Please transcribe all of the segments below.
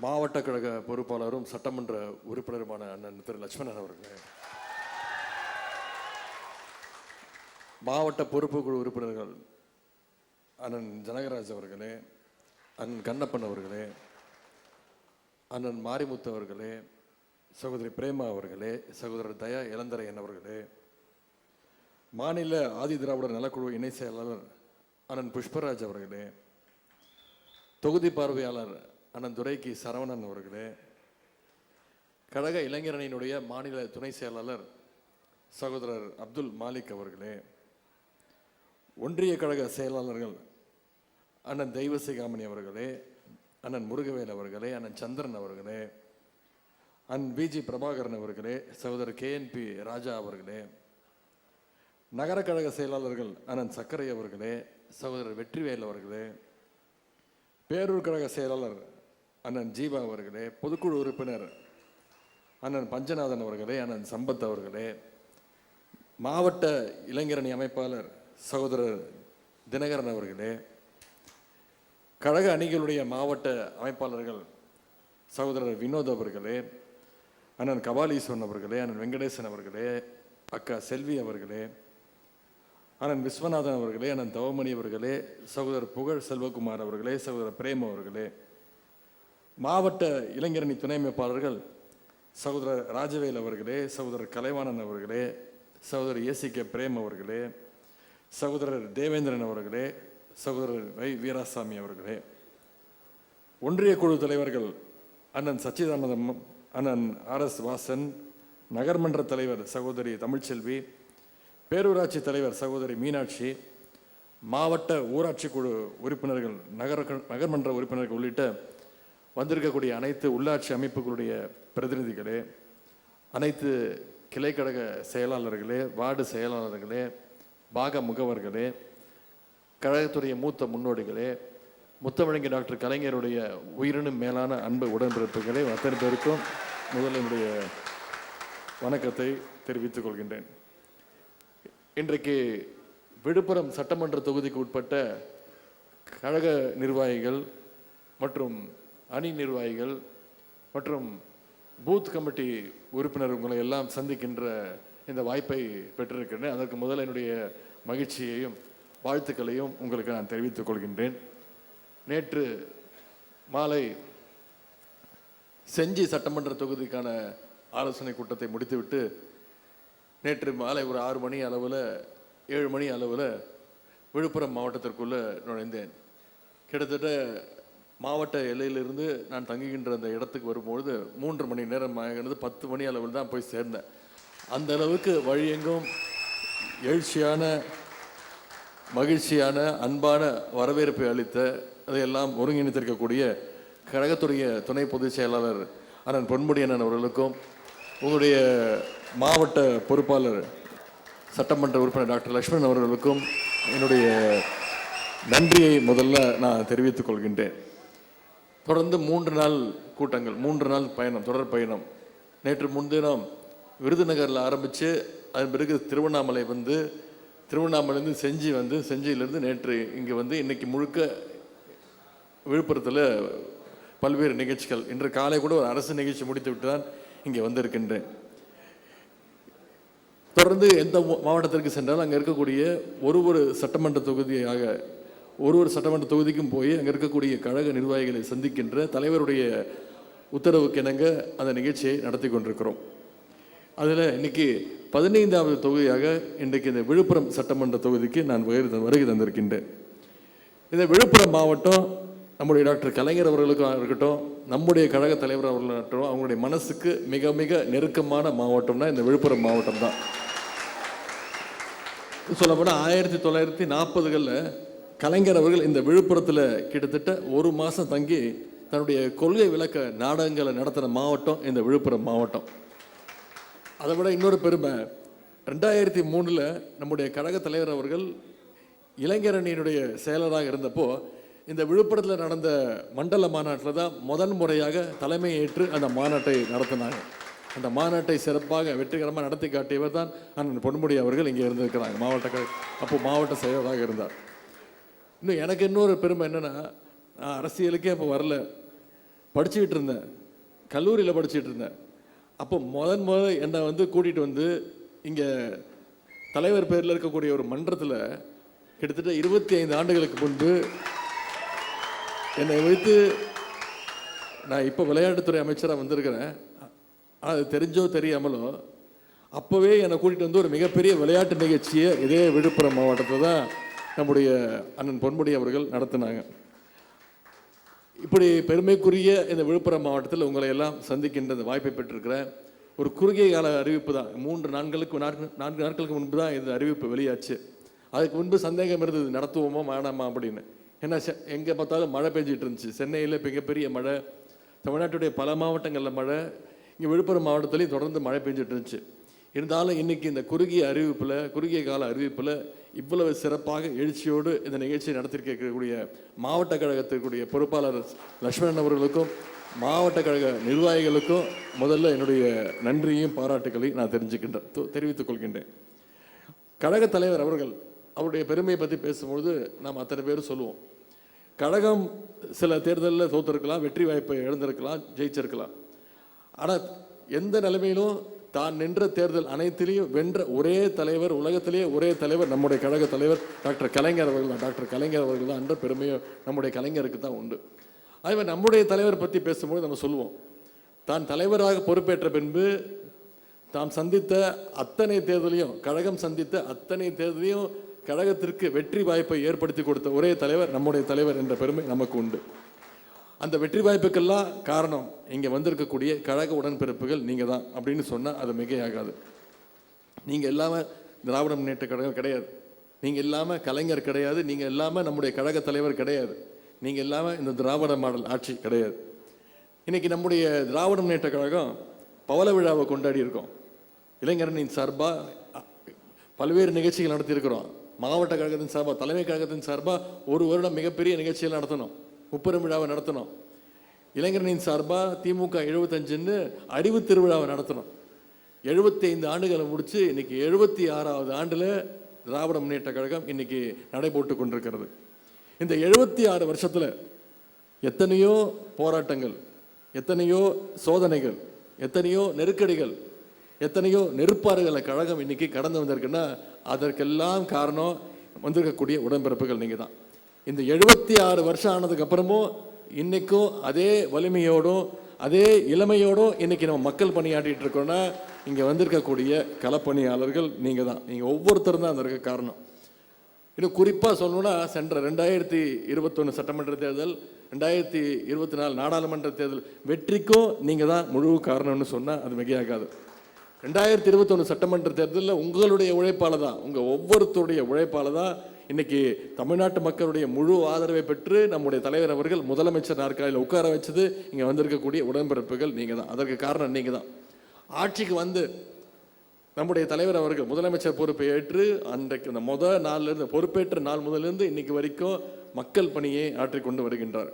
மாவட்ட கழக பொறுப்பாளரும் சட்டமன்ற உறுப்பினருமான அண்ணன் திரு லட்சுமணன் அவர்களே, மாவட்ட பொறுப்புக்குழு உறுப்பினர்கள் அண்ணன் ஜனகராஜ் அவர்களே, அண்ணன் கண்ணப்பன் அவர்களே, அண்ணன் மாரிமுத்து அவர்களே, சகோதரி பிரேமா அவர்களே, சகோதரர் தயா இளந்தரையன் அவர்களே, மாநில ஆதி திராவிடர் நலக்குழு இணை செயலாளர் அண்ணன் புஷ்பராஜ் அவர்களே, தொகுதி பார்வையாளர் அண்ணன் துரைக்கி சரவணன் அவர்களே, கழக இளைஞரணியினுடைய மாநில துணை செயலாளர் சகோதரர் அப்துல் மாலிக் அவர்களே, ஒன்றிய கழக செயலாளர்கள் அண்ணன் தெய்வசிகாமணி அவர்களே, அண்ணன் முருகவேல் அவர்களே, அண்ணன் சந்திரன் அவர்களே, அண்ணன் விஜி பிரபாகரன் அவர்களே, சகோதரர் KNP ராஜா அவர்களே, நகர கழக செயலாளர்கள் அண்ணன் சக்கரை அவர்களே, சகோதரர் வெற்றிவேல் அவர்களே, பேரூர் கழக செயலாளர் அண்ணன் ஜீவா அவர்களே, பொதுக்குழு உறுப்பினர் அண்ணன் பஞ்சநாதன் அவர்களே, அண்ணன் சம்பத் அவர்களே, மாவட்ட இளைஞரணி அமைப்பாளர் சகோதரர் தினகரன் அவர்களே, கழக அணிகளுடைய மாவட்ட அமைப்பாளர்கள் சகோதரர் வினோத் அவர்களே, அண்ணன் கபாலீஸ்வரன் அவர்களே, அண்ணன் வெங்கடேசன் அவர்களே, அக்கா செல்வி அவர்களே, அண்ணன் விஸ்வநாதன் அவர்களே, அண்ணன் தவமணி அவர்களே, சகோதரர் புகழ் செல்வகுமார் அவர்களே, சகோதரர் பிரேம் அவர்களே, மாவட்ட இளைஞரணி துணை அமைப்பாளர்கள் சகோதரர் ராஜவேல் அவர்களே, சகோதரர் கலைவாணன் அவர்களே, சகோதரர் ACK பிரேம் அவர்களே, சகோதரர் தேவேந்திரன் அவர்களே, சகோதரர் வை வீராசாமி அவர்களே, ஒன்றிய குழு தலைவர்கள் அண்ணன் சச்சிதானந்தம், அண்ணன் RS வாசன், நகர்மன்ற தலைவர் சகோதரி தமிழ்ச்செல்வி, பேரூராட்சி தலைவர் சகோதரி மீனாட்சி, மாவட்ட ஊராட்சி குழு உறுப்பினர்கள், நகர்மன்ற உறுப்பினர்கள் உள்ளிட்ட வந்திருக்கக்கூடிய அனைத்து உள்ளாட்சி அமைப்புகளுடைய பிரதிநிதிகளே, அனைத்து கிளை கழக செயலாளர்களே, வார்டு செயலாளர்களே, பாக முகவர்களே, கழகத்துடைய மூத்த முன்னோடிகளே, முத்தமிழங்கி டாக்டர் கலைஞருடைய உயிரினும் மேலான அன்பு உடன்பிறப்புகளே, அத்தனை பேருக்கும் முதல்ல என்னுடைய வணக்கத்தை தெரிவித்துக் கொள்கின்றேன். இன்றைக்கு விழுப்புரம் சட்டமன்ற தொகுதிக்கு உட்பட்ட கழக நிர்வாகிகள் மற்றும் அணி நிர்வாகிகள் மற்றும் பூத் கமிட்டி உறுப்பினர்களை எல்லாம் சந்திக்கின்ற இந்த வாய்ப்பை பெற்றிருக்கிறேன். அதற்கு முதல்ல என்னுடைய மகிழ்ச்சியையும் வாழ்த்துக்களையும் உங்களுக்கு நான் தெரிவித்துக் கொள்கின்றேன். நேற்று மாலை செஞ்சி சட்டமன்ற தொகுதிக்கான ஆலோசனை கூட்டத்தை முடித்துவிட்டு நேற்று மாலை ஒரு 6 மணி அளவில் 7 மணி அளவில் விழுப்புரம் மாவட்டத்திற்குள்ளே நுழைந்தேன். கிட்டத்தட்ட மாவட்ட எல்லையிலிருந்து நான் தங்குகின்ற அந்த இடத்துக்கு வரும்பொழுது 3 மணி நேரம் ஆகிறது. 10 மணி அளவில் தான் போய் சேர்ந்தேன். அந்த அளவுக்கு வழியெங்கும் எழுச்சியான மகிழ்ச்சியான அன்பான வரவேற்பை அளித்த அதையெல்லாம் ஒருங்கிணைத்திருக்கக்கூடிய கழகத்துடைய துணை பொதுச் செயலாளர் அண்ணன் பொன்முடி அண்ணன் அவர்களுக்கும், உங்களுடைய மாவட்ட பொறுப்பாளர் சட்டமன்ற உறுப்பினர் டாக்டர் லட்சுமணன் அவர்களுக்கும் என்னுடைய நன்றியை முதல்ல நான் தெரிவித்துக் கொள்கின்றேன். தொடர்ந்து 3 நாள் கூட்டங்கள், 3 நாள் பயணம், தொடர் பயணம். நேற்று முன்தினம் விருதுநகரில் ஆரம்பித்து அதன் பிறகு திருவண்ணாமலை வந்து, திருவண்ணாமலையிலேருந்து செஞ்சி வந்து, செஞ்சியிலேருந்து நேற்று இங்கே வந்து இன்னைக்கு முழுக்க விழுப்புரத்தில் பல்வேறு நிகழ்ச்சிகள். இன்று காலை கூட ஒரு அரசு நிகழ்ச்சி முடித்து விட்டு தான் இங்கே வந்திருக்கின்றேன். தொடர்ந்து எந்த மாவட்டத்திற்கு சென்றாலும் அங்கே இருக்கக்கூடிய ஒரு சட்டமன்ற தொகுதியாக ஒரு சட்டமன்ற தொகுதிக்கும் போய் அங்கே இருக்கக்கூடிய கழக நிர்வாகிகளை சந்திக்கின்ற தலைவருடைய உத்தரவுக்கு இணங்க அந்த நிகழ்ச்சியை நடத்தி கொண்டிருக்கிறோம். அதில் இன்னைக்கு 15வது தொகுதியாக இன்றைக்கு இந்த விழுப்புரம் சட்டமன்ற தொகுதிக்கு நான் வருகை தந்திருக்கின்றேன். இந்த விழுப்புரம் மாவட்டம் நம்முடைய டாக்டர் கலைஞர் அவர்களுக்கும் இருக்கட்டும், நம்முடைய கழக தலைவர் அவர்களாகட்டும், அவங்களுடைய மனசுக்கு மிக மிக நெருக்கமான மாவட்டம்னா இந்த விழுப்புரம் மாவட்டம் தான். சொல்லப்போனால் 1940களில் கலைஞர் அவர்கள் இந்த விழுப்புரத்தில் கிட்டத்தட்ட 1 மாதம் தங்கி தன்னுடைய கொள்கை விளக்க நாடகங்களை நடத்தின மாவட்டம் இந்த விழுப்புரம் மாவட்டம். அதை விட இன்னொரு பெருமை, 2003 நம்முடைய கழக தலைவர் அவர்கள் இளைஞரணியினுடைய செயலராக இருந்தப்போ இந்த விழுப்புரத்தில் நடந்த மண்டல மாநாட்டில் தான் முதன் முறையாக தலைமை ஏற்று அந்த மாநாட்டை நடத்தினாங்க. அந்த மாநாட்டை சிறப்பாக வெற்றிகரமாக நடத்தி காட்டியவர் தான் அண்ணன் பொன்முடி அவர்கள் இங்கே இருந்திருக்கிறாங்க. மாவட்ட செயலராக இருந்தார். இன்னும் எனக்கு இன்னொரு பெருமை என்னென்னா, நான் அரசியலுக்கே இப்போ வரல. படிச்சுக்கிட்டு இருந்தேன், கல்லூரியில் படிச்சுட்டு இருந்தேன். அப்போ முதல் என்னை கூட்டிகிட்டு இங்கே தலைவர் பேரில் இருக்கக்கூடிய ஒரு மன்றத்தில் கிட்டத்தட்ட 25 ஆண்டுகளுக்கு முன்பு என்னை வைத்து, நான் இப்போ விளையாட்டுத்துறை அமைச்சராக வந்திருக்கிறேன், அது தெரிஞ்சோ தெரியாமலோ அப்போவே என்னை கூட்டிகிட்டு ஒரு மிகப்பெரிய விளையாட்டு நிகழ்ச்சியை இதே விழுப்புரம் மாவட்டத்தில் தான் நம்முடைய அண்ணன் பொன்முடி அவர்கள் நடத்தினாங்க. இப்படி பெருமைக்குரிய இந்த விழுப்புரம் மாவட்டத்தில் உங்களை எல்லாம் சந்திக்கின்ற வாய்ப்பை பெற்றிருக்கிறேன். ஒரு குறுகிய கால அறிவிப்பு தான், 4 நாட்களுக்கு முன்பு தான் இந்த அறிவிப்பு வெளியாச்சு. அதுக்கு முன்பு சந்தேகம் இருந்தது, நடத்துவோமோ வேணாமா அப்படின்னு. ஏன்னா எங்கே பார்த்தாலும் மழை பெஞ்சிட்டு இருந்துச்சு. சென்னையில் மிகப்பெரிய மழை, தமிழ்நாட்டுடைய பல மாவட்டங்களில் மழை, இங்கே விழுப்புரம் மாவட்டத்துலேயும் தொடர்ந்து மழை பெஞ்சிட்டு இருந்துச்சு. இருந்தாலும் இன்றைக்கி இந்த குறுகிய கால அறிவிப்பில் இவ்வளவு சிறப்பாக எழுச்சியோடு இந்த நிகழ்ச்சியை நடத்திருக்கக்கூடிய மாவட்ட கழகத்திற்குரிய பொறுப்பாளர் லட்சுமணன் அவர்களுக்கும் மாவட்ட கழக நிர்வாகிகளுக்கும் முதல்ல என்னுடைய நன்றியையும் பாராட்டுகளையும் நான் தெரிவித்துக் கொள்கின்றேன். கழக தலைவர் அவருடைய பெருமையை பற்றி பேசும்பொழுது நாம் அத்தனை பேரும் சொல்லுவோம். கழகம் சில தேர்தலில் தோற்றிருக்கலாம், வெற்றி வாய்ப்பை இழந்திருக்கலாம், ஜெயிச்சிருக்கலாம். ஆனால் எந்த நிலைமையிலும் தான் நின்ற தேர்தல் அனைத்திலையும் வென்ற ஒரே தலைவர், உலகத்திலேயே ஒரே தலைவர் நம்முடைய கழக தலைவர் டாக்டர் கலைஞர் அவர்கள் தான். டாக்டர் கலைஞர் அவர்கள் தான் என்ற பெருமையும் நம்முடைய கலைஞருக்கு தான் உண்டு. அதே நம்முடைய தலைவர் பற்றி பேசும்போது நம்ம சொல்லுவோம், தான் தலைவராக பொறுப்பேற்ற பின்பு தாம் சந்தித்த அத்தனை தேர்தலையும், கழகம் சந்தித்த அத்தனை தேர்தலையும் கழகத்திற்கு வெற்றி வாய்ப்பை ஏற்படுத்தி கொடுத்த ஒரே தலைவர் நம்முடைய தலைவர் என்ற பெருமை நமக்கு உண்டு. அந்த வெற்றி வாய்ப்புக்கெல்லாம் காரணம் இங்கே வந்திருக்கக்கூடிய கழக உடன்பிறப்புகள் நீங்கள் தான் அப்படின்னு சொன்னால் அது மிகையாகாது. நீங்கள் இல்லாமல் திராவிட முன்னேற்ற கழகம் கிடையாது, நீங்கள் இல்லாமல் கலைஞர் கிடையாது, நீங்கள் இல்லாமல் நம்முடைய கழக தலைவர் கிடையாது, நீங்கள் இல்லாமல் இந்த திராவிட மாடல் ஆட்சி கிடையாது. இன்றைக்கி நம்முடைய திராவிட முன்னேற்ற கழகம் பவள விழாவை கொண்டாடி இருக்கோம். இளைஞரணியின் சார்பாக பல்வேறு நிகழ்ச்சிகள் நடத்தியிருக்கிறோம். மாவட்ட கழகத்தின் சார்பாக, தலைமை கழகத்தின் சார்பாக ஒரு வருடம் மிகப்பெரிய நிகழ்ச்சிகள் நடத்தணும், முப்பெரும் விழாவை நடத்தணும். இளைஞரணியின் சார்பாக திமுக 75ன்னு அறிவு திருவிழாவை நடத்தணும். 75 ஆண்டுகளை முடித்து இன்னைக்கு 76வது ஆண்டில் திராவிட முன்னேற்ற கழகம் இன்னைக்கு நடைபோட்டு கொண்டிருக்கிறது. இந்த 76 வருஷத்தில் எத்தனையோ போராட்டங்கள், எத்தனையோ சோதனைகள், எத்தனையோ நெருக்கடிகள், எத்தனையோ நெருப்பாறுகளை கழகம் இன்னைக்கு கடந்து வந்திருக்குன்னா அதற்கெல்லாம் காரணம் வந்திருக்கக்கூடிய உடன்பிறப்புகள் நீங்கள் தான். இந்த 76 வருஷம் ஆனதுக்கு அப்புறமும் இன்னைக்கும் அதே வலிமையோடும் அதே இளமையோடும் இன்னைக்கு நம்ம மக்கள் பணியாற்றிட்டு இருக்கோம்னா இங்கே வந்திருக்கக்கூடிய களப்பணியாளர்கள் நீங்கள் தான். நீங்கள் ஒவ்வொருத்தரும் தான் அதற்கு காரணம். இன்னும் குறிப்பாக சொல்லணும்னா சென்ற 2021 சட்டமன்ற தேர்தல், 2024 நாடாளுமன்ற தேர்தல் வெற்றிக்கும் நீங்கள் தான் முழு காரணம்னு சொன்னால் அது மிகையாகாது. 2021 சட்டமன்ற தேர்தலில் உங்களுடைய உழைப்பால் தான், உங்கள் ஒவ்வொருத்தருடைய உழைப்பால் தான் இன்னைக்கு தமிழ்நாட்டு மக்களுடைய முழு ஆதரவை பெற்று நம்முடைய தலைவர் அவர்கள் முதலமைச்சர் நாற்காலியில் உட்கார வச்சது இங்கே வந்திருக்கக்கூடிய உடன்பிறப்புகள் நீங்கள் தான். அதற்கு காரணம் நீங்கள் தான். ஆட்சிக்கு நம்முடைய தலைவர் அவர்கள் முதலமைச்சர் பொறுப்பை ஏற்று அன்றைக்கு அந்த நாள்லேருந்து பொறுப்பேற்ற நாள் முதலிருந்து இன்னைக்கு வரைக்கும் மக்கள் பணியை ஆற்றிக்கொண்டு வருகின்றார்.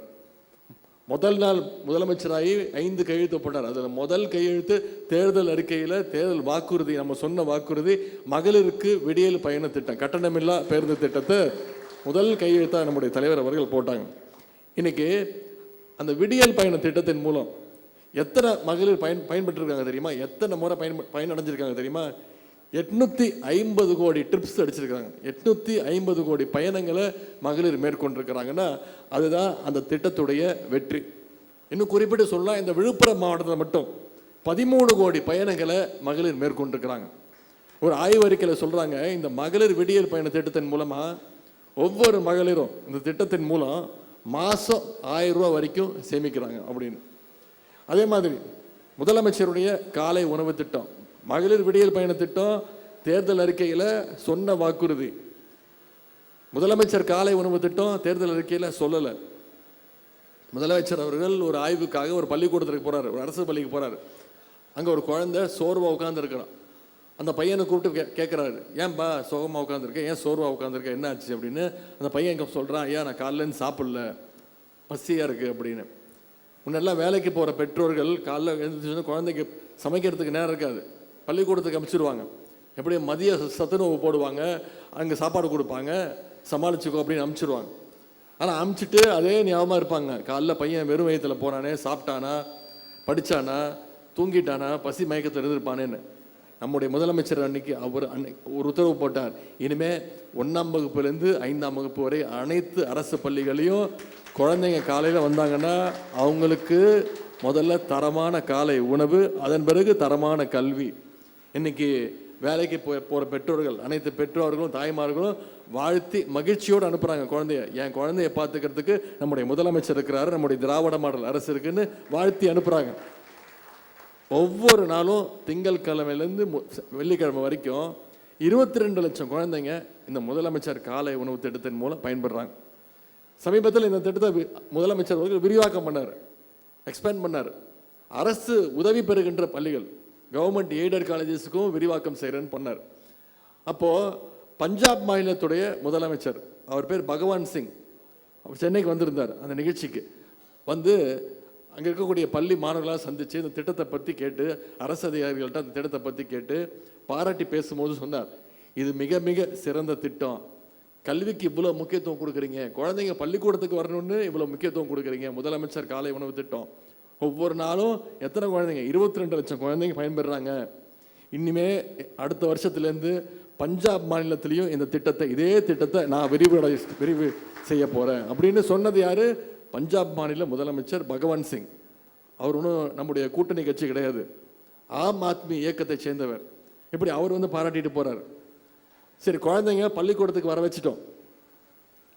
முதல் நாள் முதலமைச்சராகி 5 கையெழுத்து போட்டார். அதில் முதல் கையெழுத்து தேர்தல் அறிக்கையில் தேர்தல் வாக்குறுதி, நம்ம சொன்ன வாக்குறுதி மகளிருக்கு விடியல் பயண திட்டம், கட்டணமில்லா பேருந்து திட்டத்தை முதல் கையெழுத்தாக நம்முடைய தலைவர் அவர்கள் போட்டாங்க. இன்னைக்கு அந்த விடியல் பயண திட்டத்தின் மூலம் எத்தனை மகளிர் பயன்பெற்றிருக்காங்க தெரியுமா? எத்தனை முறை பயனடைஞ்சிருக்காங்க தெரியுமா? 850 கோடி ட்ரிப்ஸ் அடிச்சிருக்காங்க. 850 கோடி பயணங்களை மகளிர் மேற்கொண்டிருக்கிறாங்கன்னா அதுதான் அந்த திட்டத்துடைய வெற்றி. இன்னும் குறிப்பிட்டு சொல்லலாம், இந்த விழுப்புரம் மாவட்டத்தில் மட்டும் 13 கோடி பயணங்களை மகளிர் மேற்கொண்டிருக்கிறாங்க. ஒரு ஆய்வறிக்கையில் சொல்கிறாங்க, இந்த மகளிர் விடியல் பயண திட்டத்தின் மூலமாக ஒவ்வொரு மகளிரும் இந்த திட்டத்தின் மூலம் மாதம் 1000 ரூபா வரைக்கும் சேமிக்கிறாங்க அப்படின்னு. அதே மாதிரி முதலமைச்சருடைய காலை உணவு திட்டம், மகளிர் விடியல் பயண திட்டம் தேர்தல் அறிக்கையில் சொன்ன வாக்குறுதி. முதலமைச்சர் காலை உணவு திட்டம் தேர்தல் அறிக்கையில் சொல்லலை. முதலமைச்சர் அவர்கள் ஒரு ஆய்வுக்காக ஒரு பள்ளிக்கூடத்துக்கு போகிறார், ஒரு அரசு பள்ளிக்கு போகிறார். அங்கே ஒரு குழந்தை சோர்வாக உட்காந்துருக்கிறான். அந்த பையனை கூப்பிட்டு கேட்குறாரு, ஏன்பா சோகமாக உட்காந்துருக்கேன், ஏன் சோர்வாக உட்காந்துருக்கேன், என்ன ஆச்சு அப்படின்னு. அந்த பையன் இங்கே சொல்கிறான், ஐயா நான் காலையிலேருந்து சாப்பிடல, பசியாக இருக்குது அப்படின்னு. முன்னெல்லாம் வேலைக்கு போகிற பெற்றோர்கள் காலைல எழுந்திரிச்சு குழந்தைக்கு சமைக்கிறதுக்கு நேரம் இருக்காது, பள்ளிக்கூடத்துக்கு அனுப்பிச்சிடுவாங்க. எப்படி மதிய சத்துணவு போடுவாங்க, அங்கே சாப்பாடு கொடுப்பாங்க, சமாளிச்சுக்கோ அப்படின்னு அனுப்பிச்சிடுவாங்க. ஆனால் அமுச்சிட்டு அதே ஞாபகமாக இருப்பாங்க. காலைல பையன் வெறும் வயிற்றுல போனானே, சாப்பிட்டானா, படித்தானா, தூங்கிட்டானா, பசி மயக்கத்தில் இருந்திருப்பானேன்னு. நம்முடைய முதலமைச்சர் அன்னைக்கு ஒரு உத்தரவு போட்டார். இனிமே 1ஆம் வகுப்புலேருந்து 5ஆம் வகுப்பு வரை அனைத்து அரசு பள்ளிகளையும் குழந்தைங்க காலையில் வந்தாங்கன்னா அவங்களுக்கு முதல்ல தரமான காலை உணவு, அதன் பிறகு தரமான கல்வி. இன்னைக்கு வேலைக்கு போகிற பெற்றோர்கள், அனைத்து பெற்றோர்களும் தாய்மார்களும் வாழ்த்தி மகிழ்ச்சியோடு அனுப்புகிறாங்க குழந்தைய. என் குழந்தைய பார்த்துக்கிறதுக்கு நம்முடைய முதலமைச்சர் இருக்கிறாரு, நம்முடைய திராவிட மாடல் அரசு இருக்குன்னு வாழ்த்தி அனுப்புகிறாங்க. ஒவ்வொரு நாளும் திங்கட்கிழமையிலேருந்து வெள்ளிக்கிழமை வரைக்கும் 22 லட்சம் குழந்தைங்க இந்த முதலமைச்சர் காலை உணவு திட்டத்தின் மூலம் பயன்படுறாங்க. சமீபத்தில் இந்த திட்டத்தை முதலமைச்சர் அவர்கள் விரிவாக்கம் பண்ணார், எக்ஸ்பேண்ட் பண்ணார். அரசு உதவி பெறுகின்ற பள்ளிகள், கவர்மெண்ட் எய்டட் காலேஜஸுக்கும் விரிவாக்கம் செய்கிறேன்னு பண்ணார். அப்போது பஞ்சாப் மாநிலத்துடைய முதலமைச்சர், அவர் பேர் பகவான் சிங், அவர் சென்னைக்கு வந்திருந்தார். அந்த நிகழ்ச்சிக்கு வந்து அங்கே இருக்கக்கூடிய பள்ளி மாணவர்களாக சந்தித்து இந்த திட்டத்தை பற்றி கேட்டு, அரசு அதிகாரிகள்கிட்ட அந்த திட்டத்தை பற்றி கேட்டு பாராட்டி பேசும்போது சொன்னார், இது மிக மிக சிறந்த திட்டம், கல்விக்கு இவ்வளோ முக்கியத்துவம் கொடுக்குறீங்க, குழந்தைங்க பள்ளிக்கூடத்துக்கு வரணும்னு இவ்வளோ முக்கியத்துவம் கொடுக்குறீங்க, முதலமைச்சர் காலை உணவு திட்டம். ஒவ்வொரு நாளும் எத்தனை குழந்தைங்க, 22 லட்சம் குழந்தைங்க பயன்பெறாங்க. இனிமே அடுத்த வருஷத்துலேருந்து பஞ்சாப் மாநிலத்திலையும் இந்த திட்டத்தை, இதே திட்டத்தை நான் விரிவு செய்ய போகிறேன் அப்படின்னு சொன்னது யாரு? பஞ்சாப் மாநில முதலமைச்சர் பகவான் சிங். அவர் ஒன்றும் நம்முடைய கூட்டணி கட்சி கிடையாது, ஆம் ஆத்மி இயக்கத்தை சேர்ந்தவர். இப்படி அவர் வந்து பாராட்டிட்டு போகிறார். சரி, குழந்தைங்க பள்ளிக்கூடத்துக்கு வர வச்சிட்டோம்.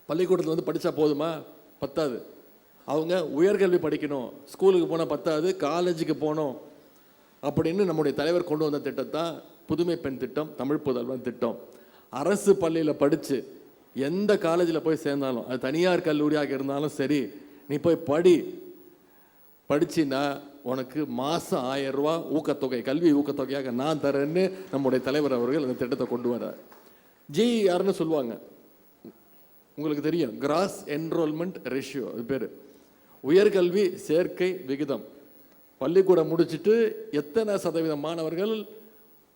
பள்ளிக்கூடத்தில் வந்து படித்தா போதுமா? பத்தாது. அவங்க உயர்கல்வி படிக்கணும், ஸ்கூலுக்கு போனால் பத்தாது, காலேஜுக்கு போகணும் அப்படின்னு நம்முடைய தலைவர் கொண்டு வந்த திட்டம் தான் புதுமை பெண் திட்டம், தமிழ் புதல்வன் திட்டம். அரசு பள்ளியில் படித்து எந்த காலேஜில் போய் சேர்ந்தாலும், அது தனியார் கல்லூரியாக இருந்தாலும் சரி, நீ போய் படிச்சின்னா உனக்கு மாதம் 1000 ரூபா ஊக்கத்தொகை, கல்வி ஊக்கத்தொகையாக நான் தரேன்னு நம்முடைய தலைவர் அவர்கள் அந்த திட்டத்தை கொண்டு வரார். ஜிஇஆர்னு சொல்லுவாங்க, உங்களுக்கு தெரியும், கிராஸ் என்ரோல்மெண்ட் ரேஷியோ, அது பேர். உயர்கல்வி சேர்க்கை விகிதம். பள்ளிக்கூடம் முடிச்சுட்டு எத்தனை சதவீதம் மாணவர்கள்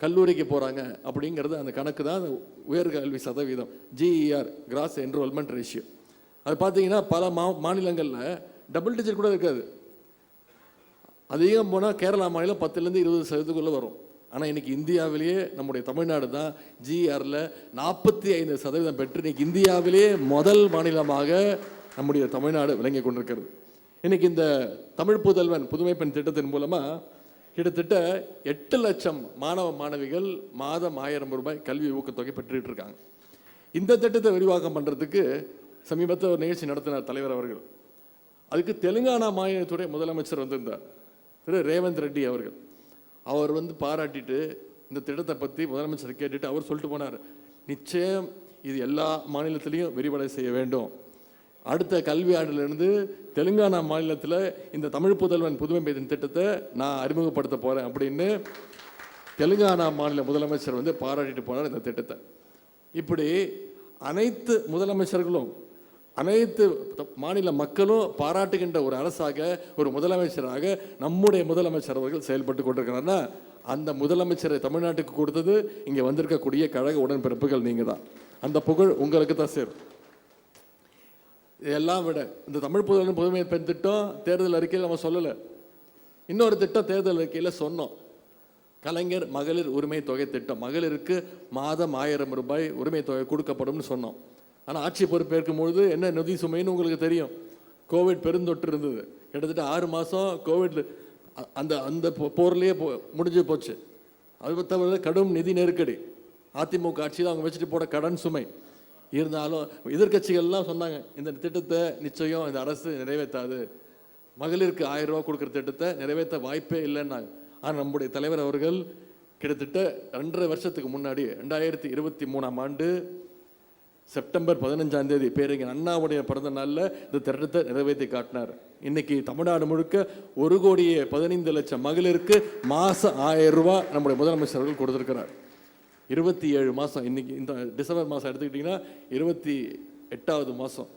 கல்லூரிக்கு போகிறாங்க அப்படிங்கிறது அந்த கணக்கு தான் உயர்கல்வி சதவீதம், ஜிஇஆர், கிராஸ் என்ரோல்மெண்ட் ரேஷியோ. அது பார்த்தீங்கன்னா பல மாநிலங்களில் டபுள் டிஜிட் கூட இருக்காது. அதிகம் போனால் கேரளா மாநிலம் 10லேருந்து 20% வரும். ஆனால் இன்றைக்கி இந்தியாவிலேயே நம்முடைய தமிழ்நாடு தான் ஜிஇஆரில் 45% பெற்று இன்றைக்கி இந்தியாவிலேயே முதல் மாநிலமாக நம்முடைய தமிழ்நாடு விளங்கி கொண்டிருக்கிறது. இன்றைக்கி இந்த தமிழ் புதல்வன் புதுமை பெண் திட்டத்தின் மூலமாக கிட்டத்தட்ட 8 லட்சம் மாணவ மாணவிகள் மாதம் 1000 ரூபாய் கல்வி ஊக்கத்தொகை பெற்றுட்டு இருக்காங்க. இந்த திட்டத்தை விரிவாக்கம் பண்ணுறதுக்கு சமீபத்தில் ஒரு நிகழ்ச்சி நடத்தினார் தலைவர் அவர்கள். அதுக்கு தெலுங்கானா மாநிலத்துடைய முதலமைச்சர் வந்திருந்தார், திரு ரேவந்த் ரெட்டி அவர்கள். அவர் வந்து பாராட்டிட்டு இந்த திட்டத்தை பற்றி முதலமைச்சர் கேட்டுட்டு அவர் சொல்லிட்டு போனார், நிச்சயம் இது எல்லா மாநிலத்திலையும் விரிவடை செய்ய வேண்டும். அடுத்த கல்வி ஆண்டிலிருந்து தெலுங்கானா மாநிலத்தில் இந்த தமிழ் புதல்வன் புதுமை பெண் திட்டத்தை நான் அறிமுகப்படுத்த போகிறேன் அப்படின்னு தெலுங்கானா மாநில முதலமைச்சர் வந்து பாராட்டிட்டு போனார் இந்த திட்டத்தை. இப்படி அனைத்து முதலமைச்சர்களும் அனைத்து மாநில மக்களும் பாராட்டுகின்ற ஒரு அரசாக, ஒரு முதலமைச்சராக நம்முடைய முதலமைச்சர் அவர்கள் செயல்பட்டு கொண்டிருக்கிறார்னா அந்த முதலமைச்சரை தமிழ்நாட்டுக்கு கொடுத்தது இங்கே வந்திருக்கக்கூடிய கழக உடன்பிறப்புகள் நீங்கள் தான். அந்த புகழ் உங்களுக்கு தான் சேரும். இதெல்லாம் விட இந்த தமிழ் புதுமை பெண் திட்டம் தேர்தல் அறிக்கையில் நம்ம சொல்லலை. இன்னொரு திட்டம் தேர்தல் அறிக்கையில் சொன்னோம், கலைஞர் மகளிர் உரிமை தொகை திட்டம். மகளிருக்கு மாதம் 1000 ரூபாய் உரிமை தொகை கொடுக்கப்படும்னு சொன்னோம். ஆனால் ஆட்சி பொறுப்பேற்கும் பொழுது என்ன நிதி சுமைன்னு உங்களுக்கு தெரியும். கோவிட் பெருந்தொற்று இருந்தது, கிட்டத்தட்ட 6 மாதம் கோவிட் அந்த அந்த போர்லேயே முடிஞ்சு போச்சு. அது தவிர கடும் நிதி நெருக்கடி, அதிமுக ஆட்சியில் அவங்க வச்சுட்டு போட கடன் சுமை இருந்தாலும் எதிர்கட்சிகள்லாம் சொன்னாங்க, இந்த திட்டத்தை நிச்சயம் இந்த அரசு நிறைவேற்றாது, மகளிருக்கு 1000 ரூபா கொடுக்குற திட்டத்தை நிறைவேற்ற வாய்ப்பே இல்லைன்னாங்க. ஆனால் நம்முடைய தலைவர் அவர்கள் கிட்டத்தட்ட 2.5 வருஷத்துக்கு முன்னாடி 2023ஆம் ஆண்டு செப்டம்பர் 15ஆம் தேதி பேரறிஞர் அண்ணாவுடைய பிறந்த நாளில் இந்த திட்டத்தை நிறைவேற்றி காட்டினார். இன்னைக்கு தமிழ்நாடு முழுக்க 1,15,00,000 மகளிருக்கு மாதம் 1000 ரூபா நம்முடைய முதலமைச்சர் அவர்கள் கொடுத்துருக்கிறார். 27 மாதம், இன்னைக்கு இந்த டிசம்பர் மாதம் எடுத்துக்கிட்டிங்கன்னா 28வது மாதம்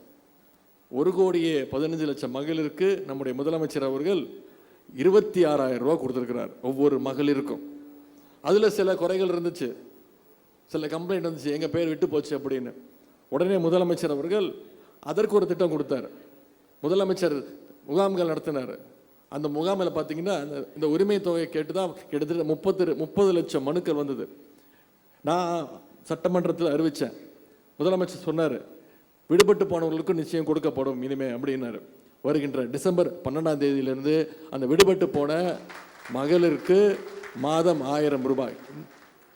1,15,00,000 மகளிருக்கு நம்முடைய முதலமைச்சர் அவர்கள் 26,000 ரூபா கொடுத்துருக்கிறார் ஒவ்வொரு மகளிருக்கும். அதில் சில குறைகள் இருந்துச்சு, சில கம்ப்ளைண்ட் இருந்துச்சு, எங்கள் பேர் விட்டு போச்சு அப்படின்னு. உடனே முதலமைச்சர் அவர்கள் அதற்கு ஒரு திட்டம் கொடுத்தார். முதலமைச்சர் முகாம்கள் நடத்தினார். அந்த முகாமில் பார்த்தீங்கன்னா இந்த உரிமை தொகையை கேட்டு தான் கிட்டத்தட்ட 30 லட்சம் மனுக்கள் வந்தது. நான் சட்டமன்றத்தில் அறிவித்தேன். முதலமைச்சர் சொன்னார், விடுபட்டு போனவர்களுக்கும் நிச்சயம் கொடுக்கப்படும் இனிமே அப்படின்னாரு. வருகின்ற டிசம்பர் 12ஆம் தேதியிலிருந்து அந்த விடுபட்டு போன மகளிருக்கு மாதம் 1000 ரூபாய்.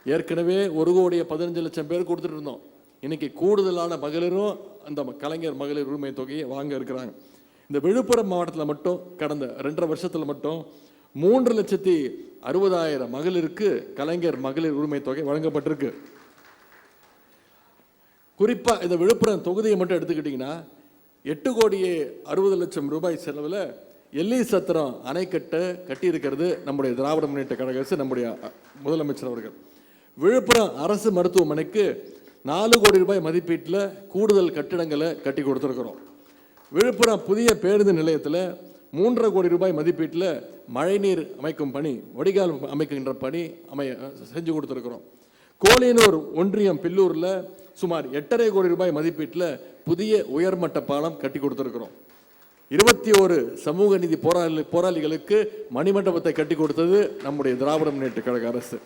ஏற்கனவே 1,15,00,000 பேர் கொடுத்துட்டு இருந்தோம். இன்னைக்கு கூடுதலான மகளிரும் அந்த கலைஞர் மகளிர் உரிமை தொகையை வாங்க இருக்கிறாங்க. இந்த விழுப்புரம் மாவட்டத்தில் மட்டும் கடந்த 2.5 வருஷத்தில் மட்டும் 3,60,000 மகளிருக்கு கலைஞர் மகளிர் உரிமை தொகை வழங்கப்பட்டிருக்கு. குறிப்பாக இந்த விழுப்புரம் தொகுதியை மட்டும் எடுத்துக்கிட்டிங்கன்னா 8,60,00,000 ரூபாய் செலவில் எல்லி சத்திரம் அணைக்கட்டை கட்டியிருக்கிறது நம்முடைய திராவிட முன்னேற்ற கழக அரசு, நம்முடைய முதலமைச்சர் அவர்கள். விழுப்புரம் அரசு மருத்துவமனைக்கு 4 கோடி ரூபாய் மதிப்பீட்டில் கூடுதல் கட்டிடங்களை கட்டி கொடுத்துருக்குறோம். விழுப்புரம் புதிய பேருந்து நிலையத்தில் 3.5 கோடி ரூபாய் மதிப்பீட்டில் மழைநீர் அமைக்கும் பணி, வடிகால் அமைக்கின்ற பணி செஞ்சு கொடுத்துருக்குறோம். கோலியனூர் ஒன்றியம் பில்லூரில் சுமார் 8.5 கோடி ரூபாய் மதிப்பீட்டில் புதிய உயர்மட்ட பாலம் கட்டி கொடுத்துருக்குறோம். 21 சமூக நீதி போராளிகளுக்கு மணிமண்டபத்தை கட்டி கொடுத்தது நம்முடைய திராவிட முன்னேற்ற கழக அரசு.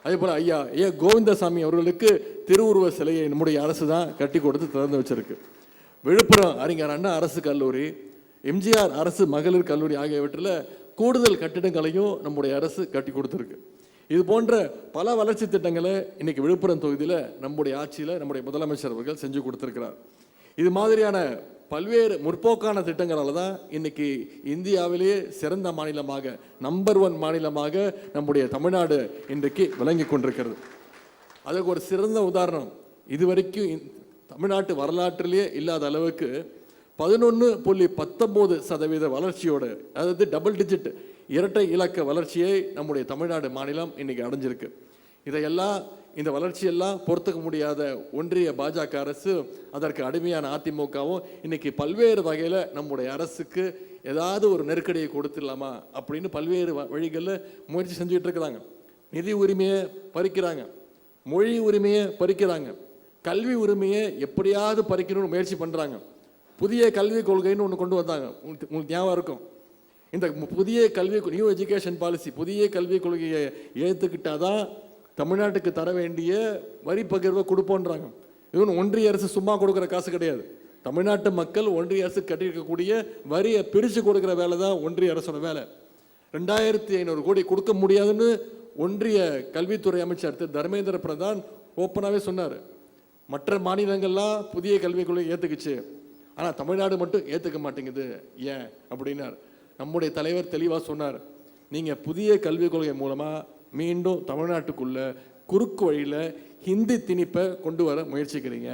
அதே போல் ஐயா கோவிந்தசாமி அவர்களுக்கு திருவுருவ சிலையை நம்முடைய அரசு தான் கட்டி கொடுத்து திறந்து வச்சிருக்கு. விழுப்புரம் அறிஞர் அண்ணா அரசு கல்லூரி, எம்ஜிஆர் அரசு மகளிர் கல்லூரி ஆகியவற்றில் கூடுதல் கட்டிடங்களையும் நம்முடைய அரசு கட்டி கொடுத்துருக்கு. இது போன்ற பல வளர்ச்சி திட்டங்களை இன்னைக்கு விழுப்புரம் தொகுதியில் நம்முடைய ஆட்சியில் நம்முடைய முதலமைச்சர் அவர்கள் செஞ்சு கொடுத்துருக்கிறார். இது மாதிரியான பல்வேறு முற்போக்கான திட்டங்களால் தான் இன்னைக்கு இந்தியாவிலேயே சிறந்த மாநிலமாக, நம்பர் 1 மாநிலமாக நம்முடைய தமிழ்நாடு இன்றைக்கு விளங்கி கொண்டிருக்கிறது. அதுக்கு ஒரு சிறந்த உதாரணம், இதுவரைக்கும் தமிழ்நாட்டு வரலாற்றிலேயே இல்லாத அளவுக்கு 11.19% வளர்ச்சியோடு, அதாவது டபுள் டிஜிட் இரட்டை இலக்க வளர்ச்சியை நம்முடைய தமிழ்நாடு மாநிலம் இன்னைக்கு அடைஞ்சிருக்கு. இதையெல்லாம், இந்த வளர்ச்சியெல்லாம் பொறுத்துக்க முடியாத ஒன்றிய பாஜக அரசு, அதற்கு அடிமையான அதிமுகவும் இன்னைக்கு பல்வேறு வகையில் நம்முடைய அரசுக்கு ஏதாவது ஒரு நெருக்கடியை கொடுத்துடலாமா அப்படின்னு பல்வேறு வழிகளில் முயற்சி செஞ்சுட்டு இருக்கிறாங்க. நிதி உரிமையை பறிக்கிறாங்க, மொழி உரிமையை பறிக்கிறாங்க, கல்வி உரிமையை எப்படியாவது பறிக்கணும்னு முயற்சி பண்ணுறாங்க. புதிய கல்விக் கொள்கைன்னு ஒன்று கொண்டு வந்தாங்க, உங்களுக்கு ஞாபகம் இருக்கும். இந்த புதிய நியூ எஜுகேஷன் பாலிசி, புதிய கல்விக் கொள்கையை ஏற்றுக்கிட்டாதான் தமிழ்நாட்டுக்கு தர வேண்டிய வரி பகிர்வை கொடுப்போன்றாங்க. இது ஒன்றிய அரசு சும்மா கொடுக்குற காசு கிடையாது. தமிழ்நாட்டு மக்கள் ஒன்றிய அரசு கட்டியிருக்கக்கூடிய வரியை பிரித்து கொடுக்குற வேலை தான் ஒன்றிய அரசோட வேலை. 2,500 கோடி கொடுக்க முடியாதுன்னு ஒன்றிய கல்வித்துறை அமைச்சர் திரு தர்மேந்திர பிரதான் ஓப்பனாகவே சொன்னார். மற்ற மாநிலங்கள்லாம் புதிய கல்விக் கொள்கை ஏற்றுக்குச்சு, ஆனால் தமிழ்நாடு மட்டும் ஏற்றுக்க மாட்டேங்குது, ஏன் அப்படின்னார். நம்முடைய தலைவர் தெளிவாக சொன்னார், நீங்கள் புதிய கல்விக் கொள்கை மூலமாக மீண்டும் தமிழ்நாட்டுக்குள்ள குறுக்கு வழியில் ஹிந்தி திணிப்பை கொண்டு வர முயற்சிக்கிறீங்க.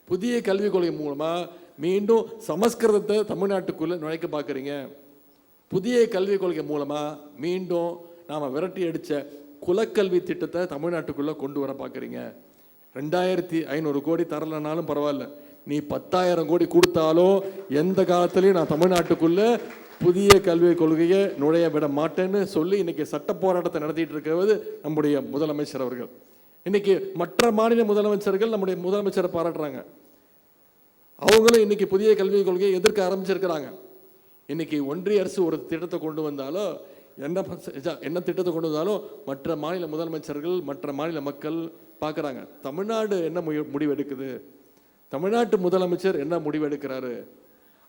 புதிய கல்விக் கொள்கை மூலமாக மீண்டும் சமஸ்கிருதத்தை தமிழ்நாட்டுக்குள்ளே நுழைக்க பார்க்குறீங்க. புதிய கல்விக் கொள்கை மூலமாக மீண்டும் நாம் விரட்டி அடித்த குலக்கல்வி திட்டத்தை தமிழ்நாட்டுக்குள்ளே கொண்டு வர பார்க்குறீங்க. 2,500 கோடி தரலனாலும் பரவாயில்ல, நீ 10,000 கோடி கொடுத்தாலும் எந்த காலத்துலையும் நான் தமிழ்நாட்டுக்குள்ளே புதிய கல்விக் கொள்கையை நுழைய விட மாட்டேன்னு சொல்லி இன்னைக்கு சட்ட போராட்டத்தை நடத்திட்டு இருக்கிறது நம்முடைய முதலமைச்சர் அவர்கள். இன்னைக்கு மற்ற மாநில முதலமைச்சர்கள் நம்முடைய முதலமைச்சரை பாராட்டுறாங்க. அவங்களும் இன்னைக்கு புதிய கல்விக் கொள்கையை எதிர்க்க ஆரம்பிச்சிருக்கிறாங்க. இன்னைக்கு ஒன்றிய அரசு ஒரு திட்டத்தை கொண்டு வந்தாலும், என்ன திட்டத்தை கொண்டு வந்தாலும் மற்ற மாநில முதலமைச்சர்கள், மற்ற மாநில மக்கள் பார்க்குறாங்க, தமிழ்நாடு என்ன முடிவு எடுக்குது, தமிழ்நாட்டு முதலமைச்சர் என்ன முடிவு எடுக்கிறாரு,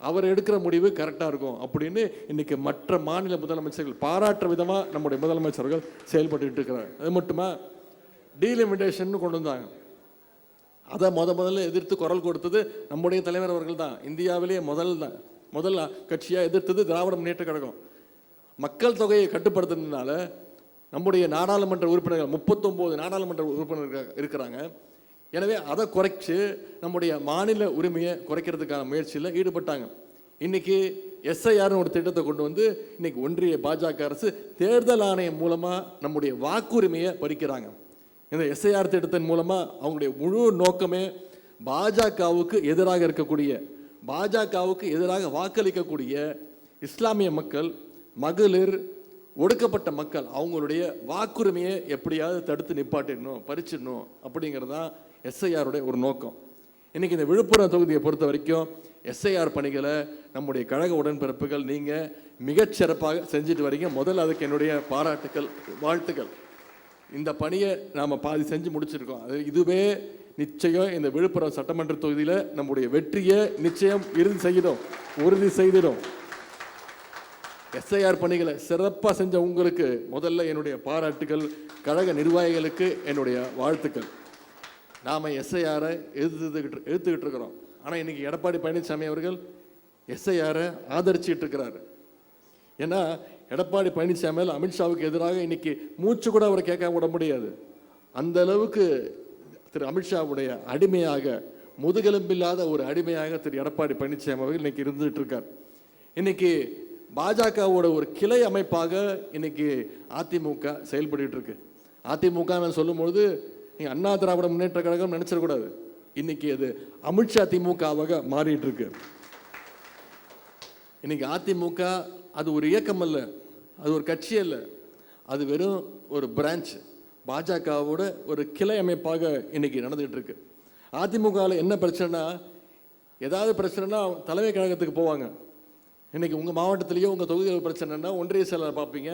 அவர் எடுக்கிற முடிவு கரெக்டாக இருக்கும் அப்படின்னு இன்னைக்கு மற்ற மாநில முதலமைச்சர்கள் பாராட்டுற விதமாக நம்முடைய முதலமைச்சர்கள் செயல்பட்டு இருக்கிறாங்க. அது மட்டுமா, டீலிமிட்டேஷன் கொண்டு வந்தாங்க. அதை முதல்ல எதிர்த்து குரல் கொடுத்தது நம்முடைய தலைவர் அவர்கள் தான். இந்தியாவிலேயே முதல் கட்சியாக எதிர்த்தது திராவிட முன்னேற்ற கழகம். மக்கள் தொகையை கட்டுப்படுத்துறதுனால நம்முடைய நாடாளுமன்ற உறுப்பினர்கள் 39 நாடாளுமன்ற உறுப்பினர்கள் இருக்கிறாங்க. எனவே அதை குறைச்சி நம்முடைய மாநில உரிமையை குறைக்கிறதுக்கான முயற்சியில் ஈடுபட்டாங்க. இன்னைக்கு எஸ்ஐஆர்னு ஒரு திட்டத்தை கொண்டு வந்து இன்னைக்கு ஒன்றிய பாஜக அரசு தேர்தல் ஆணையம் மூலமாக நம்முடைய வாக்குரிமையை பறிக்கிறாங்க. இந்த எஸ்ஐஆர் திட்டத்தின் மூலமாக அவங்களுடைய முழு நோக்கமே பாஜகவுக்கு எதிராக இருக்கக்கூடிய, பாஜகவுக்கு எதிராக வாக்களிக்கக்கூடிய இஸ்லாமிய மக்கள், மகளிர், ஒடுக்கப்பட்ட மக்கள் அவங்களுடைய வாக்குரிமையை எப்படியாவது தடுத்து நிப்பாட்டிடணும், பறிச்சிடணும் அப்படிங்கிறது தான் எஸ்ஐஆருடைய ஒரு நோக்கம். இன்னைக்கு இந்த விழுப்புரம் தொகுதியை பொறுத்த வரைக்கும் எஸ்ஐஆர் பணிகளை நம்முடைய கழக உடன்பிறப்புகள் நீங்கள் மிகச்சிறப்பாக செஞ்சுட்டு வரீங்க. முதல்ல அதுக்கு என்னுடைய பாராட்டுக்கள், வாழ்த்துக்கள். இந்த பணியை நாம் பாதி செஞ்சு முடிச்சிருக்கோம். அது இதுவே நிச்சயம் இந்த விழுப்புரம் சட்டமன்ற தொகுதியில் நம்முடைய வெற்றியை நிச்சயம் உறுதி செய்திடும். எஸ்ஐஆர் பணிகளை சிறப்பாக செஞ்ச உங்களுக்கு முதல்ல என்னுடைய பாராட்டுகள், கழக நிர்வாகிகளுக்கு என்னுடைய வாழ்த்துக்கள். நாம் எஸ்ஐஆரை எழுத்துக்கிட்டு இருக்கிறோம். ஆனால் இன்னைக்கு எடப்பாடி பழனிசாமி அவர்கள் எஸ்ஐஆரை ஆதரிச்சுட்டு இருக்கிறாரு. ஏன்னா எடப்பாடி பழனிசாமி அமித்ஷாவுக்கு எதிராக இன்னைக்கு மூச்சு கூட அவரை கேட்க விட முடியாது. அந்த அளவுக்கு திரு அமித்ஷாவுடைய அடிமையாக, முதுகெலும்பில்லாத ஒரு அடிமையாக திரு எடப்பாடி பழனிசாமி அவர்கள் இன்னைக்கு இருந்துட்டு இருக்கார். இன்னைக்கு பாஜகவோட ஒரு கிளை அமைப்பாக இன்னைக்கு அதிமுக செயல்பட்டு இருக்கு. அதிமுக நான் சொல்லும்பொழுது நீங்க அண்ணா திராவிட முன்னேற்ற கழகம் நினைச்சிடக்கூடாது. இன்னைக்கு அது அமித்ஷா திமுகவாக மாறிட்டு இருக்கு. இன்னைக்கு அதிமுக அது ஒரு இயக்கம் அல்ல, அது ஒரு கட்சி அல்ல, அது வெறும் ஒரு பிரான்ச், பாஜகவோட ஒரு கிளை அமைப்பாக இன்னைக்கு நடந்துகிட்டு இருக்கு. அதிமுகவில் என்ன பிரச்சனைனா, ஏதாவது பிரச்சனைனா தலைமை கழகத்துக்கு போவாங்க. இன்னைக்கு உங்கள் மாவட்டத்திலேயோ உங்கள் தொகுதியில் பிரச்சனைனா ஒன்றிய செயலாளர் பார்ப்பீங்க,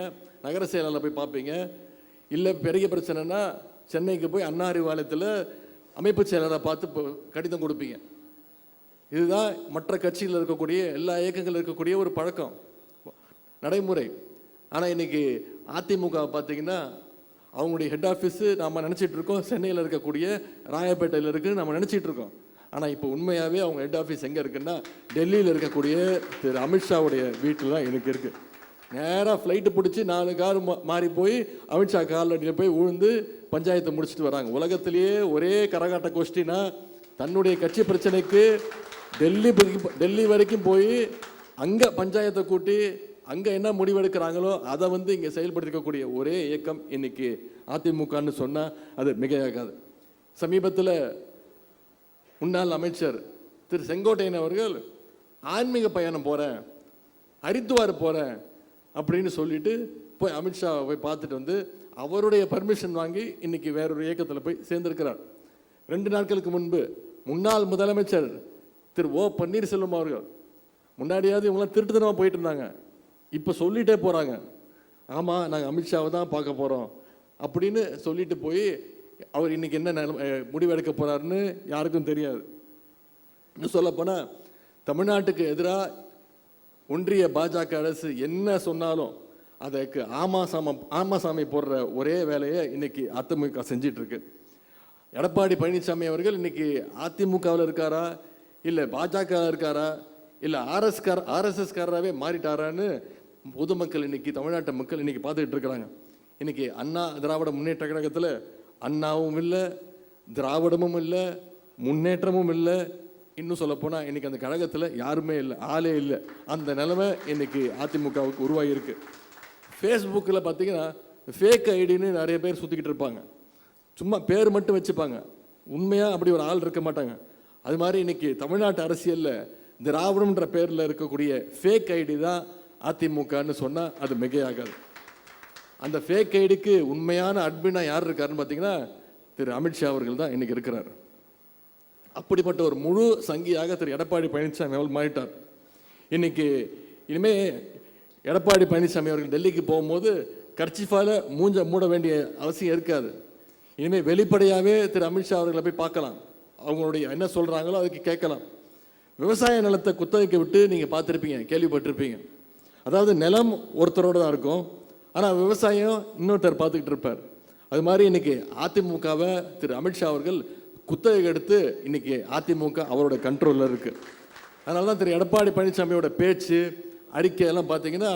நகர செயலாளர் போய் பார்ப்பீங்க. இல்லை பெரிய பிரச்சனைனா சென்னைக்கு போய் அண்ணா அறிவாலயத்தில் அமைப்பு செயலரை பார்த்து கடிதம் கொடுப்பீங்க. இதுதான் மற்ற கட்சியில் இருக்கக்கூடிய எல்லா இயக்கங்கள் இருக்கக்கூடிய ஒரு பழக்கம், நடைமுறை. ஆனால் இன்னைக்கு அதிமுக பார்த்தீங்கன்னா அவங்களுடைய ஹெட் ஆஃபீஸு நாம் நினச்சிட்டு இருக்கோம் சென்னையில் இருக்கக்கூடிய ராயப்பேட்டையில் இருக்குன்னு நம்ம நினச்சிட்டு இருக்கோம். ஆனால் இப்போ உண்மையாகவே அவங்க ஹெட் ஆஃபீஸ் எங்கே இருக்குன்னா டெல்லியில் இருக்கக்கூடிய திரு அமித்ஷாவுடைய வீட்டில் தான் எனக்கு இருக்குது. நேராக ஃப்ளைட்டு பிடிச்சி 4 கார் மாறி போய் அமித்ஷா காலில் போய் விழுந்து பஞ்சாயத்தை முடிச்சுட்டு வராங்க. உலகத்திலேயே ஒரே கரகாட்ட கோஷ்டினா தன்னுடைய கட்சி பிரச்சனைக்கு டெல்லி வரைக்கும் போய் அங்கே பஞ்சாயத்தை கூட்டி அங்கே என்ன முடிவெடுக்கிறாங்களோ அதை இங்கே செயல்படுத்திக்கக்கூடிய ஒரே இயக்கம் இன்னைக்கு அதிமுகன்னு சொன்னால் அது மிகையாகாது. சமீபத்தில் முன்னாள் அமைச்சர் திரு செங்கோட்டையன் அவர்கள் ஆன்மீக பயணம் போகிறேன், ஹரித்துவார் போகிறேன் அப்படின்னு சொல்லிட்டு போய் அமித்ஷா போய் பார்த்துட்டு அவருடைய பர்மிஷன் வாங்கி இன்னைக்கு வேறொரு இயக்கத்தில் போய் சேர்ந்திருக்கிறார். 2 நாட்களுக்கு முன்பு முன்னாள் முதலமைச்சர் திரு ஓ பன்னீர்செல்வம் அவர்கள், முன்னாடியாவது இவங்களாம் திருட்டுத்தனமாக போயிட்டு இருந்தாங்க, இப்போ சொல்லிட்டே போகிறாங்க, ஆமாம் நாங்கள் அமித்ஷாவை தான் பார்க்க போகிறோம் அப்படின்னு சொல்லிட்டு போய் அவர் இன்னைக்கு என்ன முடிவெடுக்க போகிறாருன்னு யாருக்கும் தெரியாது. இன்னும் சொல்லப்போனால் தமிழ்நாட்டுக்கு எதிராக ஒன்றிய பாஜக அரசு என்ன சொன்னாலும் அதற்கு ஆமாசாமி போடுற ஒரே வேலையை இன்னைக்கு அதிமுக செஞ்சிட்டு இருக்கு. எடப்பாடி பழனிசாமி அவர்கள் இன்னைக்கு அதிமுகவில் இருக்காரா, இல்லை பாஜக இருக்காரா, இல்லை ஆர்எஸ்எஸ்காரராகவே மாறிட்டாரான்னு பொதுமக்கள் இன்னைக்கு, தமிழ்நாட்டு மக்கள் இன்னைக்கு பார்த்துக்கிட்டு இருக்கிறாங்க. இன்னைக்கு அண்ணா திராவிட முன்னேற்ற கழகத்தில் அண்ணாவும் இல்லை, திராவிடமும் இல்லை, முன்னேற்றமும் இல்லை. இன்னும் சொல்லப்போனால் இன்னைக்கு அந்த கழகத்தில் யாருமே இல்லை, ஆளே இல்லை. அந்த நிலைமை இன்னைக்கு அதிமுகவுக்கு உருவாகியிருக்கு. ஃபேஸ்புக்கில் பார்த்தீங்கன்னா ஃபேக் ஐடின்னு நிறைய பேர் சுற்றிக்கிட்டு இருப்பாங்க, சும்மா பேர் மட்டும் வச்சுப்பாங்க, உண்மையாக அப்படி ஒரு ஆள் இருக்க மாட்டாங்க. அது மாதிரி இன்னைக்கு தமிழ்நாட்டு அரசியலில் திராவிடம்ன்ற பேரில் இருக்கக்கூடிய ஃபேக் ஐடி தான் அதிமுகன்னு சொன்னால் அது மிகையாகாது. அந்த ஃபேக் ஐடிக்கு உண்மையான அட்மினா யார் இருக்காருன்னு பார்த்தீங்கன்னா திரு அமித்ஷா அவர்கள் தான் இன்னைக்கு இருக்கிறார். அப்படிப்பட்ட ஒரு முழு சங்கியாக திரு எடப்பாடி பழனிசாமி அவர்கள் மாறிட்டார். இன்னைக்கு இனிமே எடப்பாடி பழனிசாமி அவர்கள் டெல்லிக்கு போகும்போது கர்ச்சிஃபால மூட வேண்டிய அவசியம் இருக்காது. இனிமேல் வெளிப்படையாகவே திரு அமித்ஷா அவர்களை போய் பார்க்கலாம், அவங்களுடைய என்ன சொல்கிறாங்களோ அதுக்கு கேட்கலாம். விவசாய நிலத்தை குத்தகைக்கு விட்டு நீங்கள் பார்த்துருப்பீங்க, கேள்விப்பட்டிருப்பீங்க. அதாவது நிலம் ஒருத்தரோடு தான் இருக்கும், ஆனால் விவசாயம் இன்னொருத்தர் பார்த்துக்கிட்டு இருப்பார். அது மாதிரி இன்னைக்கு அதிமுகவை திரு அமித்ஷா அவர்கள் குத்தகை எடுத்து இன்னைக்கு அதிமுக அவரோட கண்ட்ரோலில் இருக்குது. அதனால தான் திரு எடப்பாடி பழனிசாமியோட பேச்சு, அறிக்கையெல்லாம் பார்த்தீங்கன்னா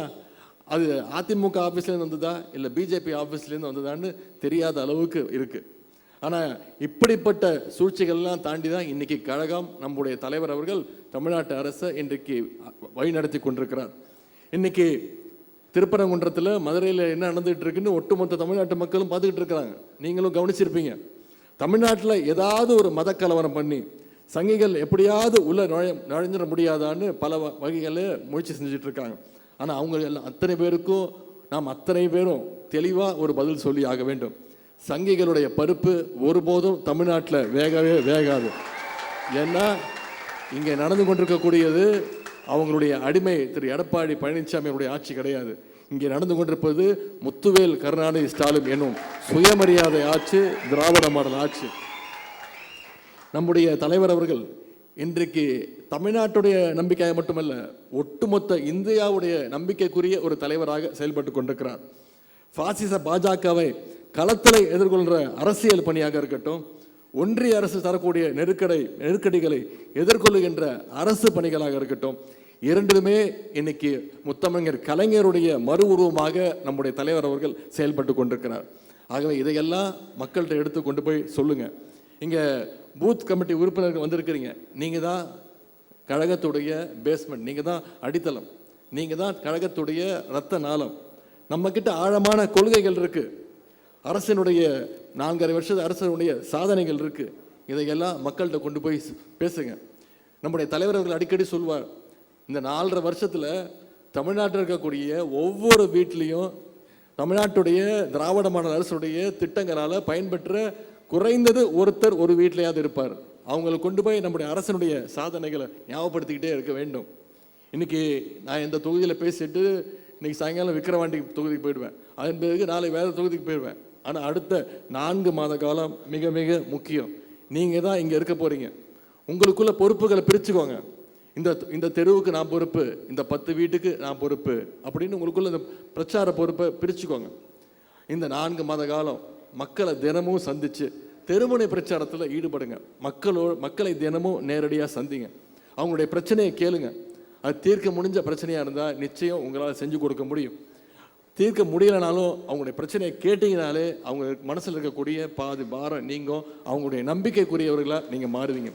அது அதிமுக ஆஃபீஸ்லேருந்து வந்ததா இல்லை பிஜேபி ஆஃபீஸ்லேருந்து வந்ததான்னு தெரியாத அளவுக்கு இருக்குது. ஆனால் இப்படிப்பட்ட சூழ்ச்சிகள்லாம் தாண்டி தான் இன்றைக்கி கழகம், நம்முடைய தலைவர் அவர்கள் தமிழ்நாட்டு அரசை இன்றைக்கு வழிநடத்தி கொண்டிருக்கிறார். இன்றைக்கி திருப்பரங்குன்றத்தில், மதுரையில் என்ன நடந்துகிட்டு இருக்குன்னு ஒட்டுமொத்த தமிழ்நாட்டு மக்களும் பார்த்துக்கிட்டு இருக்கிறாங்க. நீங்களும் கவனிச்சிருப்பீங்க. தமிழ்நாட்டில் ஏதாவது ஒரு மத கலவரம் பண்ணி சங்கிகள் எப்படியாவது உள்ள நுழைஞ்சிட முடியாதான்னு பல வகைகளில் முயற்சி செஞ்சுட்டு இருக்காங்க. ஆனால் அவங்க எல்லாம் அத்தனை பேருக்கும் நாம் அத்தனை பேரும் தெளிவாக ஒரு பதில் சொல்லி ஆக வேண்டும். சங்கிகளுடைய பருப்பு ஒருபோதும் தமிழ்நாட்டில் வேகவே வேகாது. ஏன்னா இங்கே நடந்து கொண்டிருக்கக்கூடியது அவங்களுடைய அடிமை திரு எடப்பாடி பழனிசாமியுடைய ஆட்சி கிடையாது. இங்கே நடந்து கொண்டிருப்பது முத்துவேல் கருணாநிதி ஸ்டாலின் என்னும் சுயமரியாதை ஆட்சி, திராவிட மாடல் ஆட்சி. நம்முடைய தலைவர் அவர்கள் இன்றைக்கு தமிழ்நாட்டுடைய நம்பிக்கையாக மட்டுமல்ல, ஒட்டுமொத்த இந்தியாவுடைய நம்பிக்கைக்குரிய ஒரு தலைவராக செயல்பட்டு கொண்டிருக்கிறார். பாசிச பாஜகவை களத்தில் எதிர்கொள்கிற அரசியல் பணியாக இருக்கட்டும், ஒன்றிய அரசு தரக்கூடிய நெருக்கடிகளை எதிர்கொள்ளுகின்ற அரசு பணிகளாக இருக்கட்டும், இரண்டிலுமே இன்னைக்கு முத்தமிழர் கலைஞருடைய மறு உருவமாக நம்முடைய தலைவர் அவர்கள் செயல்பட்டு கொண்டிருக்கிறார். ஆகவே இதையெல்லாம் மக்கள்கிட்ட எடுத்து கொண்டு போய் சொல்லுங்க. இங்கே பூத் கமிட்டி உறுப்பினர்கள் வந்திருக்கிறீங்க. நீங்கள் தான் கழகத்துடைய பேஸ்மெண்ட், நீங்கள் தான் அடித்தளம், நீங்கள் தான் கழகத்துடைய இரத்த நாளம். நம்மக்கிட்ட ஆழமான கொள்கைகள் இருக்குது, அரசினுடைய 4.5 வருஷ அரசனுடைய சாதனைகள் இருக்குது. இதையெல்லாம் மக்கள்கிட்ட கொண்டு போய் பேசுங்க. நம்முடைய தலைவர் அவர்கள் அடிக்கடி சொல்வார், இந்த 4.5 வருஷத்தில் தமிழ்நாட்டில் இருக்கக்கூடிய ஒவ்வொரு வீட்லேயும் தமிழ்நாட்டுடைய திராவிட மாடல் அரசுடைய திட்டங்களால் பயன்பெற்ற குறைந்தது ஒருத்தர் ஒரு வீட்டிலையாவது இருப்பார். அவங்களை கொண்டு போய் நம்முடைய அரசனுடைய சாதனைகளை ஞாபகப்படுத்திக்கிட்டே இருக்க வேண்டும். இன்னைக்கு நான் இந்த தொகுதியில் பேசிட்டு இன்னைக்கு சாயங்காலம் விக்கிரவாண்டி தொகுதிக்கு போயிடுவேன், அதன் பிறகு நாளை வேறு தொகுதிக்கு போயிடுவேன். ஆனால் அடுத்த 4 மாத காலம் மிக மிக முக்கியம். நீங்கள் தான் இங்கே இருக்க போகிறீங்க. உங்களுக்குள்ள பொறுப்புகளை பிரிச்சுக்கோங்க. இந்த தெருவுக்கு நான் பொறுப்பு, இந்த 10 வீட்டுக்கு நான் பொறுப்பு அப்படின்னு உங்களுக்குள்ள இந்த பிரச்சார பொறுப்பை பிரிச்சுக்கோங்க. இந்த 4 மாத காலம் மக்களை தினமும் சந்திச்சு தெருமுனை பிரச்சாரத்தில் ஈடுபடுங்க. மக்களை தினமும் நேரடியாக சந்திங்க. அவங்களுடைய பிரச்சனையை கேளுங்க. அது தீர்க்க முடிஞ்ச பிரச்சனையாக இருந்தால் நிச்சயம் உங்களால் செஞ்சு கொடுக்க முடியும். தீர்க்க முடியலைனாலும் அவங்களுடைய பிரச்சனையை கேட்டீங்கனாலே அவங்க மனசில் இருக்கக்கூடிய பாதி பாரம் நீங்கும். அவங்களுடைய நம்பிக்கைக்குரியவர்களாக நீங்கள் மாறுவீங்க.